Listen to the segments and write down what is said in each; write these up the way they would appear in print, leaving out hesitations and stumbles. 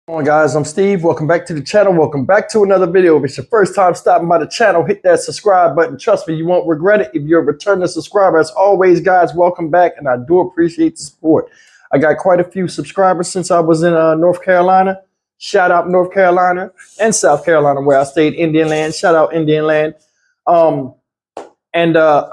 Hello guys, I'm Steve. Welcome back to the channel. Welcome back to another video. If it's your first time stopping by the channel, hit that subscribe button. Trust me, you won't regret it if you're a returning subscriber. As always, guys, welcome back, and I do appreciate the support. I got quite a few subscribers since I was in North Carolina. Shout out North Carolina and South Carolina, where I stayed, Indian Land. Shout out Indian Land. I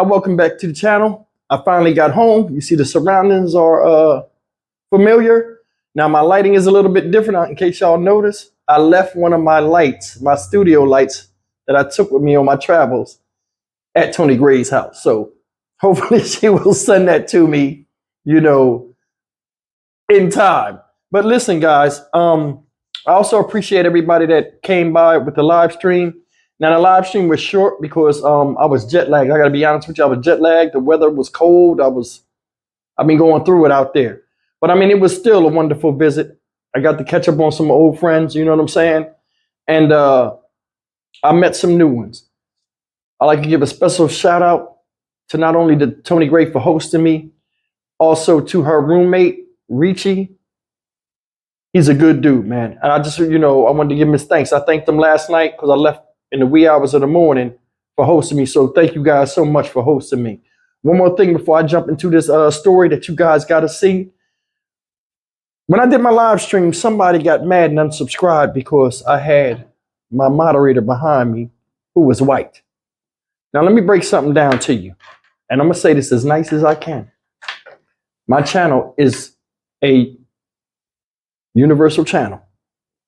welcome back to the channel. I finally got home. You see the surroundings are familiar. Now, my lighting is a little bit different. In case y'all notice, I left one of my lights, my studio lights that I took with me on my travels at Tony Gray's house. So hopefully she will send that to me, in time. But listen, guys, I also appreciate everybody that came by with the live stream. Now, the live stream was short because I was jet lagged. I got to be honest with you. I was jet lagged. The weather was cold. I've been going through it out there. But I mean, it was still a wonderful visit. I got to catch up on some old friends, you know what I'm saying? And I met some new ones. I'd like to give a special shout out to not only to Tony Gray for hosting me, also to her roommate, Richie. He's a good dude, man. And I just, I wanted to give him his thanks. I thanked him last night because I left in the wee hours of the morning for hosting me. So thank you guys so much for hosting me. One more thing before I jump into this story that you guys got to see. When I did my live stream, somebody got mad and unsubscribed because I had my moderator behind me who was white. Now, let me break something down to you. And I'm going to say this as nice as I can. My channel is a universal channel.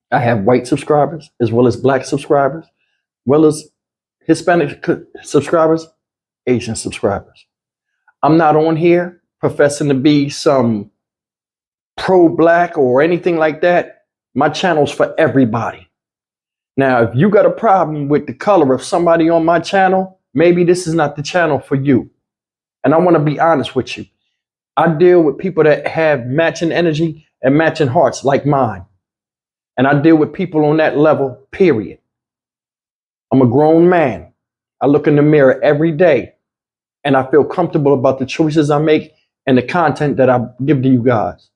I have white subscribers as well as black subscribers, as well as Hispanic subscribers, Asian subscribers. I'm not on here professing to be some pro-black or anything like that. My channel's for everybody. Now, if you got a problem with the color of somebody on my channel, maybe this is not the channel for you. And I want to be honest with you. I deal with people that have matching energy and matching hearts like mine. And I deal with people on that level, period. I'm a grown man. I look in the mirror every day and I feel comfortable about the choices I make and the content that I give to you guys.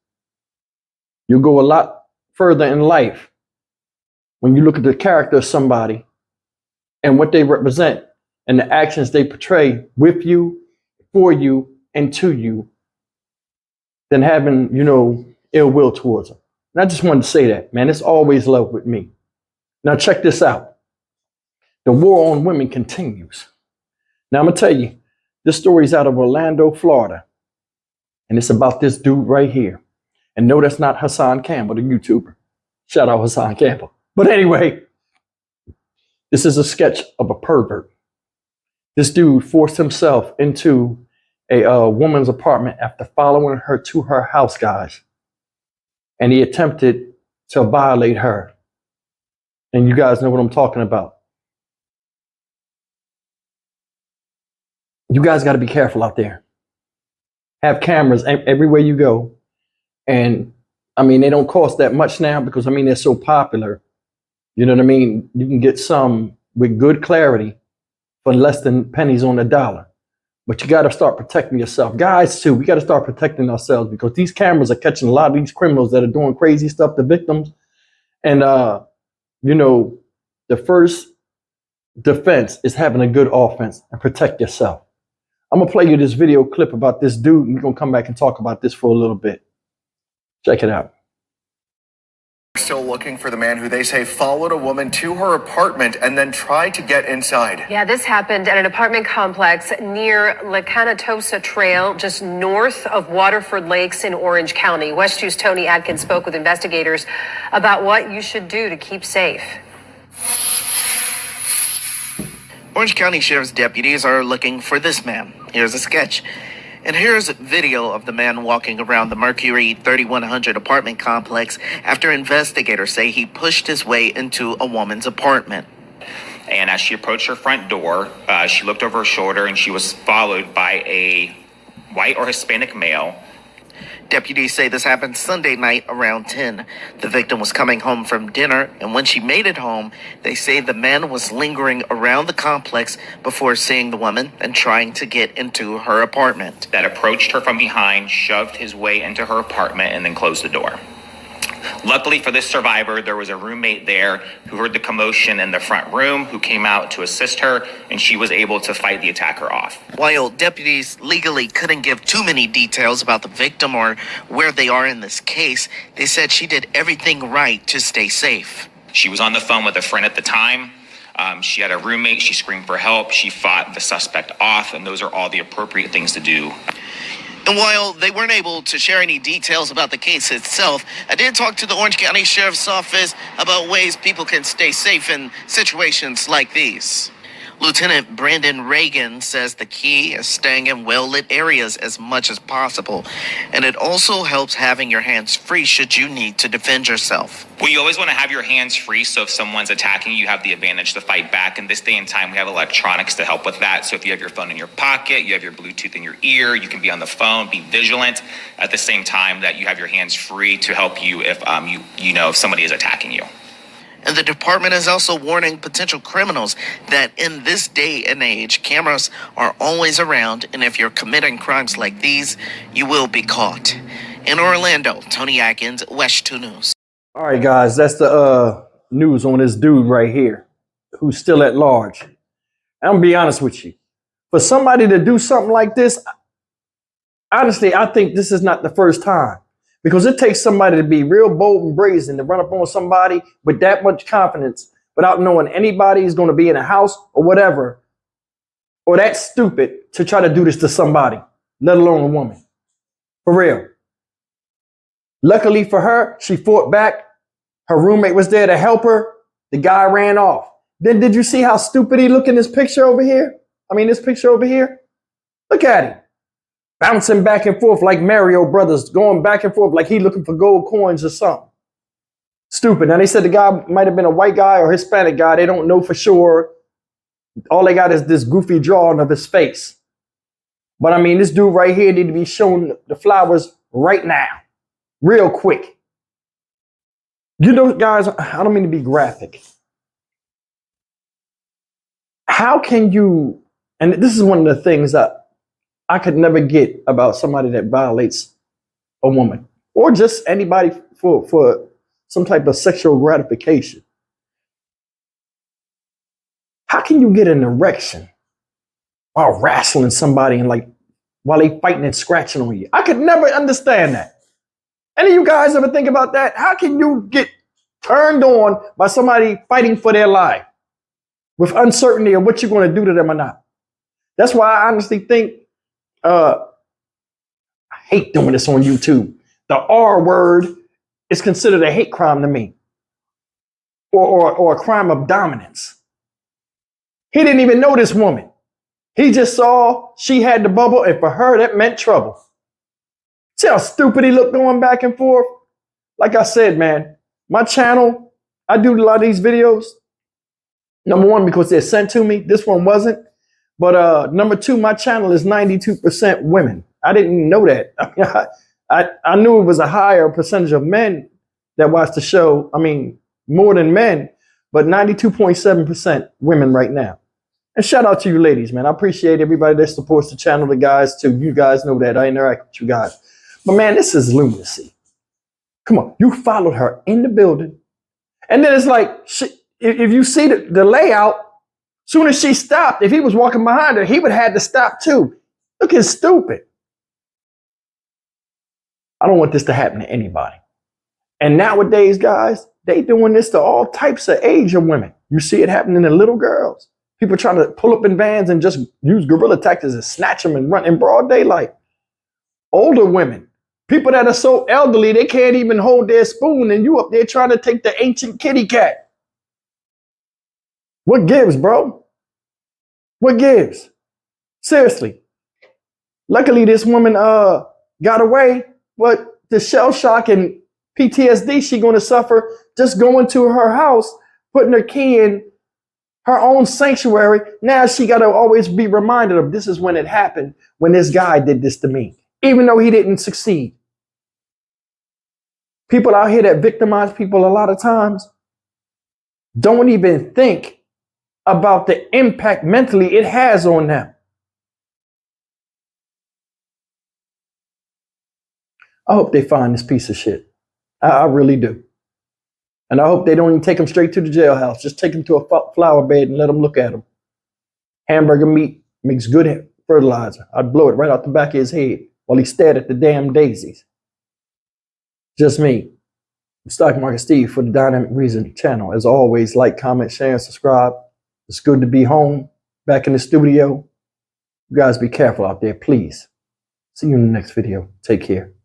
You'll go a lot further in life when you look at the character of somebody and what they represent and the actions they portray with you, for you, and to you than having, ill will towards them. And I just wanted to say that, man, it's always love with me. Now, check this out. The war on women continues. Now, I'm going to tell you, this story is out of Orlando, Florida. And it's about this dude right here. And no, that's not Hassan Campbell, the YouTuber. Shout out Hassan Campbell. But anyway, this is a sketch of a pervert. This dude forced himself into a woman's apartment after following her to her house, guys. And he attempted to violate her. And you guys know what I'm talking about. You guys got to be careful out there. Have cameras everywhere you go. And I mean, they don't cost that much now because I mean, they're so popular. You know what I mean? You can get some with good clarity for less than pennies on the dollar. But you got to start protecting yourself. Guys, too, we got to start protecting ourselves because these cameras are catching a lot of these criminals that are doing crazy stuff to victims. And, the first defense is having a good offense and protect yourself. I'm going to play you this video clip about this dude, and we're going to come back and talk about this for a little bit. Check it out. Still looking for the man who they say followed a woman to her apartment and then tried to get inside. Yeah, this happened at an apartment complex near La Canatosa Trail, just north of Waterford Lakes in Orange County. West 2's Tony Atkins spoke with investigators about what you should do to keep safe. Orange County Sheriff's deputies are looking for this man. Here's a sketch. And here's a video of the man walking around the Mercury 3100 apartment complex after investigators say he pushed his way into a woman's apartment. And as she approached her front door, she looked over her shoulder and she was followed by a white or Hispanic male. Deputies say this happened Sunday night around 10. The victim was coming home from dinner, and when she made it home, they say the man was lingering around the complex before seeing the woman and trying to get into her apartment. That approached her from behind, shoved his way into her apartment, and then closed the door. Luckily for this survivor, there was a roommate there who heard the commotion in the front room, who came out to assist her, and she was able to fight the attacker off. While deputies legally couldn't give too many details about the victim or where they are in this case, they said she did everything right to stay safe. She was on the phone with a friend at the time. She had a roommate. She screamed for help. She fought the suspect off, and those are all the appropriate things to do. And while they weren't able to share any details about the case itself, I did talk to the Orange County Sheriff's Office about ways people can stay safe in situations like these. Lieutenant Brandon Reagan says the key is staying in well-lit areas as much as possible, and it also helps having your hands free should you need to defend yourself. Well, you always want to have your hands free, so if someone's attacking you, you have the advantage to fight back. In this day and time, we have electronics to help with that. So if you have your phone in your pocket, you have your Bluetooth in your ear, you can be on the phone, be vigilant at the same time that you have your hands free to help you if if somebody is attacking you. And the department is also warning potential criminals that in this day and age, cameras are always around, and if you're committing crimes like these, you will be caught. In Orlando, Tony Atkins, West 2 News. All right, guys, that's the news on this dude right here who's still at large. I'm going to be honest with you. For somebody to do something like this, honestly, I think this is not the first time. Because it takes somebody to be real bold and brazen to run up on somebody with that much confidence without knowing anybody is going to be in a house or whatever, or that stupid to try to do this to somebody, let alone a woman. For real. Luckily for her, she fought back. Her roommate was there to help her. The guy ran off. Then did you see how stupid he looked in this picture over here? This picture over here. Look at him. Bouncing back and forth like Mario Brothers, going back and forth like he looking for gold coins or something. Stupid. Now, they said the guy might have been a white guy or Hispanic guy. They don't know for sure. All they got is this goofy drawing of his face. But, this dude right here need to be shown the flowers right now. Real quick. Guys, I don't mean to be graphic. How can you, and this is one of the things that I could never get about somebody that violates a woman or just anybody for some type of sexual gratification. How can you get an erection while wrestling somebody and while they fighting and scratching on you? I could never understand that. Any of you guys ever think about that? How can you get turned on by somebody fighting for their life with uncertainty of what you're going to do to them or not? That's why I honestly think I hate doing this on YouTube. The R word is considered a hate crime to me, or a crime of dominance. He didn't even know this woman. He just saw she had the bubble, and for her, that meant trouble. See how stupid he looked going back and forth? Like I said, man, my channel, I do a lot of these videos. Number one, because they're sent to me. This one wasn't. But number two, my channel is 92% women. I didn't know that. I knew it was a higher percentage of men that watch the show. More than men, but 92.7% women right now. And shout out to you ladies, man. I appreciate everybody that supports the channel, the guys too. You guys know that. I interact with you guys. But man, this is lunacy. Come on. You followed her in the building. And then it's like, if you see the layout, soon as she stopped, if he was walking behind her, he would have had to stop too. Look, it's stupid. I don't want this to happen to anybody. And nowadays, guys, they doing this to all types of age of women. You see it happening to little girls. People trying to pull up in vans and just use guerrilla tactics and snatch them and run in broad daylight. Older women, people that are so elderly, they can't even hold their spoon, and you up there trying to take the ancient kitty cat. What gives, bro? What gives? Seriously. Luckily, this woman got away, but the shell shock and PTSD she going to suffer just going to her house, putting her key in her own sanctuary. Now she got to always be reminded of this is when it happened, when this guy did this to me, even though he didn't succeed. People out here that victimize people a lot of times don't even think about the impact mentally it has on them. I hope they find this piece of shit. I really do. And I hope they don't even take him straight to the jailhouse. Just take him to a flower bed and let him look at him. Hamburger meat makes good fertilizer. I'd blow it right out the back of his head while he stared at the damn daisies. Just me. Stock Market Steve for the Dynamic Reason channel. As always, like, comment, share, and subscribe. It's good to be home, back in the studio. You guys be careful out there, please. See you in the next video. Take care.